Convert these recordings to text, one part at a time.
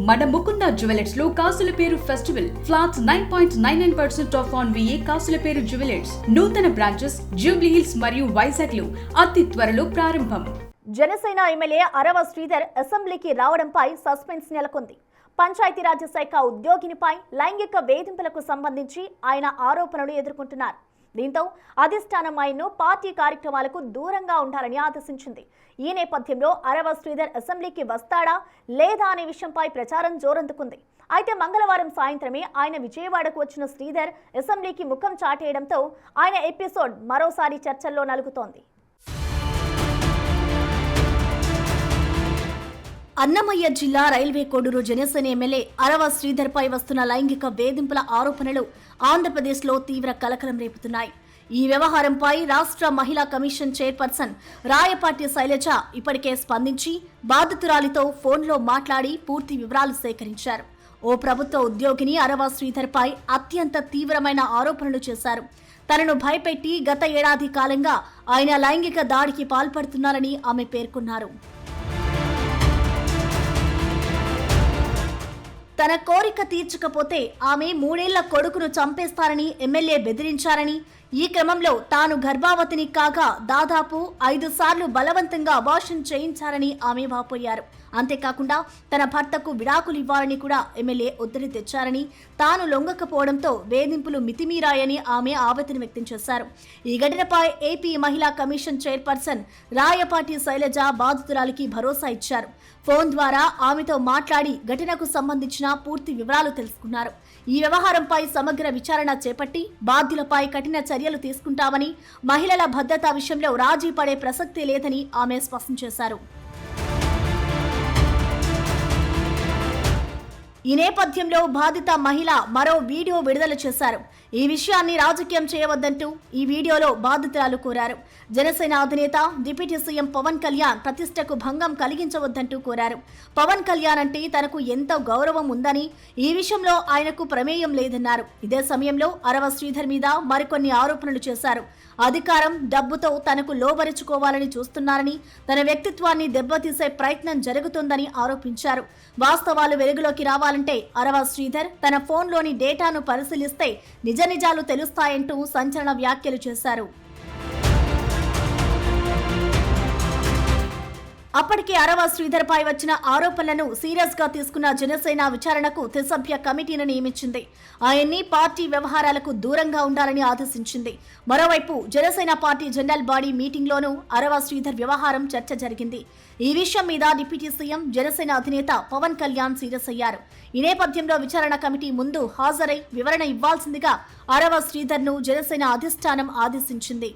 మన ముకుంద జ్యువెలర్స్ లో కాసుల పేరు festival flats 9.99% of on VA కాసుల పేరు జ్యువెలర్స్ నూతన బ్రాంచెస్ జూబ్లీ హిల్స్ మరియు వైజాగ్ లో అతి త్వరలో ప్రారంభం. జనసేన ఎమ్మెల్యే అరవ శ్రీధర్ అసెంబ్లీకి రావడంపై సస్పెన్స్ నెలకొంది. పంచాయతీరాజ్ శాఖ ఉద్యోగినిపై లైంగిక వేధింపులకు సంబంధించి ఆయన ఆరోపణలు ఎదుర్కొంటున్నారు. దీంతో అధిష్టానం ఆయన్ను పార్టీ కార్యక్రమాలకు దూరంగా ఉండాలని ఆదేశించింది. ఈ నేపథ్యంలో అరవ శ్రీధర్ అసెంబ్లీకి వస్తాడా లేదా అనే విషయంపై ప్రచారం జోరందుకుంది. అయితే మంగళవారం సాయంత్రమే ఆయన విజయవాడకు వచ్చిన శ్రీధర్ అసెంబ్లీకి ముఖం చాటేయడంతో ఆయన ఎపిసోడ్ మరోసారి చర్చల్లో నలుగుతోంది. అన్నమయ్య జిల్లా రైల్వే కోడూరు జనసేన ఎమ్మెల్యే అరవ శ్రీధర్ పై వస్తున్న లైంగిక వేధింపుల ఆరోపణలు ఆంధ్రప్రదేశ్లో తీవ్ర కలకలం రేపుతున్నాయి. ఈ వ్యవహారంపై రాష్ట్ర మహిళా కమిషన్ చైర్పర్సన్ రాయపాటి శైలజ ఇప్పటికే స్పందించి బాధితురాలితో ఫోన్లో మాట్లాడి పూర్తి వివరాలు సేకరించారు. ఓ ప్రభుత్వ ఉద్యోగిని అరవ శ్రీధర్ పై అత్యంత తీవ్రమైన ఆరోపణలు చేశారు. తనను భయపెట్టి గత ఏడాది కాలంగా ఆయన లైంగిక దాడికి పాల్పడుతున్నారని ఆమె పేర్కొన్నారు. తన కోరిక తీర్చకపోతే ఆమె 3 ఏళ్ల కొడుకును చంపేస్తారని ఎమ్మెల్యే బెదిరించారని, ఈ క్రమంలో తాను గర్భావతిని కాగా దాదాపు 5 సార్లు బలవంతంగా అబార్షన్ చేయించారని ఆమె వాపోయారు. అంతేకాకుండా తన భర్తకు విడాకులు ఇవ్వాలని కూడా ఎమ్మెల్యే ఒత్తిడి తెచ్చారని, తాను లొంగకపోవడంతో వేధింపులు మితిమీరాయని ఆమె ఆవేదన వ్యక్తం చేశారు. ఈ ఘటనపై ఏపీ మహిళా కమిషన్ చైర్పర్సన్ రాయపాటి శైలజ బాధితురాలికి భరోసా ఇచ్చారు. ఫోన్ ద్వారా ఆమెతో మాట్లాడి ఘటనకు సంబంధించిన పూర్తి వివరాలు తెలుసుకున్నారు. ఈ వ్యవహారంపై సమగ్ర విచారణ చేపట్టి బాధ్యులపై కఠిన చర్యలు తీసుకుంటామని, మహిళల భద్రత విషయంలో రాజీ పడే ప్రసక్తే లేదని ఆమె స్పష్టం చేశారు. ఈ నేపథ్యంలో బాధిత మహిళ మరో వీడియో విడుదల చేశారు. ఈ విషయాన్ని రాజకీయం చేయవద్దంటూ ఈ వీడియోలో బాధితురాలు కోరారు. జనసేన అధినేత డిప్యూటీ సీఎం పవన్ కళ్యాణ్ ప్రతిష్టకు భంగం కలిగించవద్దంటూ కోరారు. పవన్ కళ్యాణ్ అంటే తనకు ఎంతో గౌరవం ఉందని, ఈ విషయంలో ఆయనకు ప్రమేయం లేదన్నారు. ఇదే సమయంలో అరవ శ్రీధర్ మీద మరికొన్ని ఆరోపణలు చేశారు. అధికారం, డబ్బుతో తనకు లోబరుచుకోవాలని చూస్తున్నారని, తన వ్యక్తిత్వాన్ని దెబ్బతీసే ప్రయత్నం జరుగుతుందని ఆరోపించారు. వాస్తవాలు వెలుగులోకి రావాలంటే అరవ శ్రీధర్ తన ఫోన్లోని డేటాను పరిశీలిస్తే నిజాలు తెలుస్తాయంటూ సంచలన వ్యాఖ్యలు చేశారు. అప్పటికే అరవ శ్రీధర్ పై వచ్చిన ఆరోపణలను సీరియస్ గా తీసుకున్న జనసేన విచారణకు త్రిసభ్య కమిటీని నియమించింది. ఆయన్ని పార్టీ వ్యవహారాలకు దూరంగా ఉండాలని ఆదేశించింది. మరోవైపు Janasena party general body meeting లోనూ అరవ శ్రీధర్ వ్యవహారం చర్చ జరిగింది. ఈ విషయం మీద డిప్యూటీ సీఎం జనసేన అధినేత పవన్ కళ్యాణ్ సీరియస్ అయ్యారు. ఈ నేపథ్యంలో విచారణ కమిటీ ముందు హాజరై వివరణ ఇవ్వాల్సిందిగా అరవ శ్రీధర్ ను జనసేన అధిష్టానం ఆదేశించింది.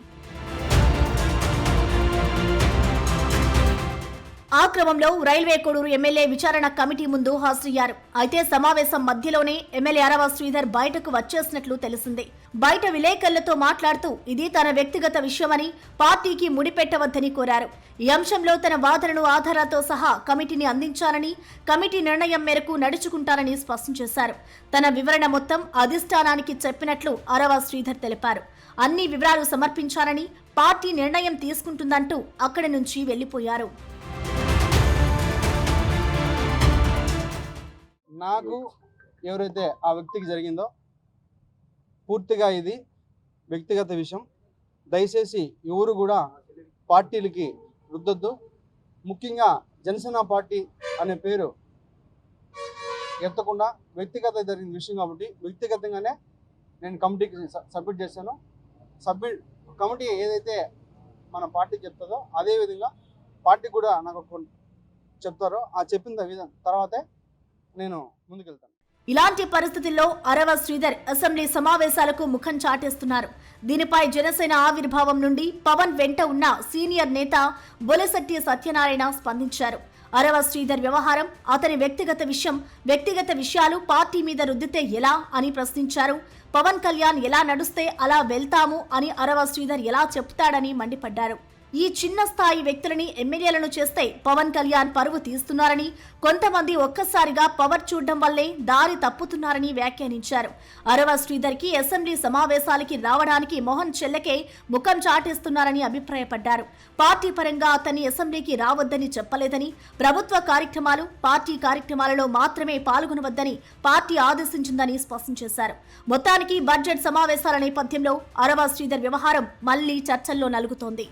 ఆ క్రమంలో రైల్వే కోడూరు ఎమ్మెల్యే విచారణ కమిటీ ముందు హాజరయ్యారు. అయితే సమావేశం మధ్యలోనే ఎమ్మెల్యే అరవ శ్రీధర్ బయటకు వచ్చేసినట్లు తెలిసింది. బయట విలేకరులతో మాట్లాడుతూ ఇది తన వ్యక్తిగత విషయమని, పార్టీకి ముడిపెట్టవద్దని కోరారు. ఈ అంశంలో తన వాదనను ఆధారాలతో సహా కమిటీని అందించాలని, కమిటీ నిర్ణయం మేరకు నడుచుకుంటారని స్పష్టం చేశారు. తన వివరణ మొత్తం అధిష్టానానికి చెప్పినట్లు అరవ శ్రీధర్ తెలిపారు. అన్ని వివరాలు సమర్పించాలని, పార్టీ నిర్ణయం తీసుకుంటుందంటూ అక్కడి నుంచి వెళ్లిపోయారు. నాకు ఎవరైతే ఆ వ్యక్తికి జరిగిందో పూర్తిగా ఇది వ్యక్తిగత విషయం. దయచేసి ఎవరు కూడా పార్టీలకి రుద్దొద్దు. ముఖ్యంగా జనసేన పార్టీ అనే పేరు ఎత్తకుండా వ్యక్తిగత జరిగిన విషయం కాబట్టి వ్యక్తిగతంగానే నేను కమిటీకి సబ్మిట్ చేశాను. కమిటీ ఏదైతే మన పార్టీ చెప్తుందో అదేవిధంగా పార్టీ కూడా నాకు చెప్తారో ఆ చెప్పిన తర్వాతే నేను ముందుకెళ్తాను. ఇలాంటి పరిస్థితుల్లో అరవ శ్రీధర్ అసెంబ్లీ సమావేశాలకు ముఖం చాటేస్తున్నారు. దీనిపై జనసేన ఆవిర్భావం నుండి పవన్ వెంట ఉన్న సీనియర్ నేత బొలిశెట్టి సత్యనారాయణ స్పందించారు. అరవ శ్రీధర్ వ్యవహారం అతని వ్యక్తిగత విషయాలు పార్టీ మీద రుద్దితే ఎలా అని ప్రశ్నించారు. పవన్ కళ్యాణ్ ఎలా నడుస్తే అలా వెళ్తాము అని అరవ శ్రీధర్ ఎలా చెప్తాడని మండిపడ్డారు. ఈ చిన్న స్థాయి వ్యక్తులని ఎమ్మెల్యేలను చేస్తే పవన్ కళ్యాణ్ పరువు తీస్తున్నారని, కొంతమంది ఒక్కసారిగా పవర్ చూడడం వల్లే దారి తప్పుతున్నారని వ్యాఖ్యానించారు. అరవ శ్రీధర్కి అసెంబ్లీ సమావేశాలకి రావడానికి మోహన్ చెల్లకే ముఖం చాటేస్తున్నారని అభిప్రాయపడ్డారు. పార్టీ పరంగా అతన్ని అసెంబ్లీకి రావద్దని చెప్పలేదని, ప్రభుత్వ కార్యక్రమాలు, పార్టీ కార్యక్రమాలలో మాత్రమే పాల్గొనవద్దని పార్టీ ఆదేశించిందని స్పష్టం చేశారు. మొత్తానికి బడ్జెట్ సమావేశాల నేపథ్యంలో అరవ శ్రీధర్ వ్యవహారం మళ్లీ చర్చల్లో నలుగుతోంది.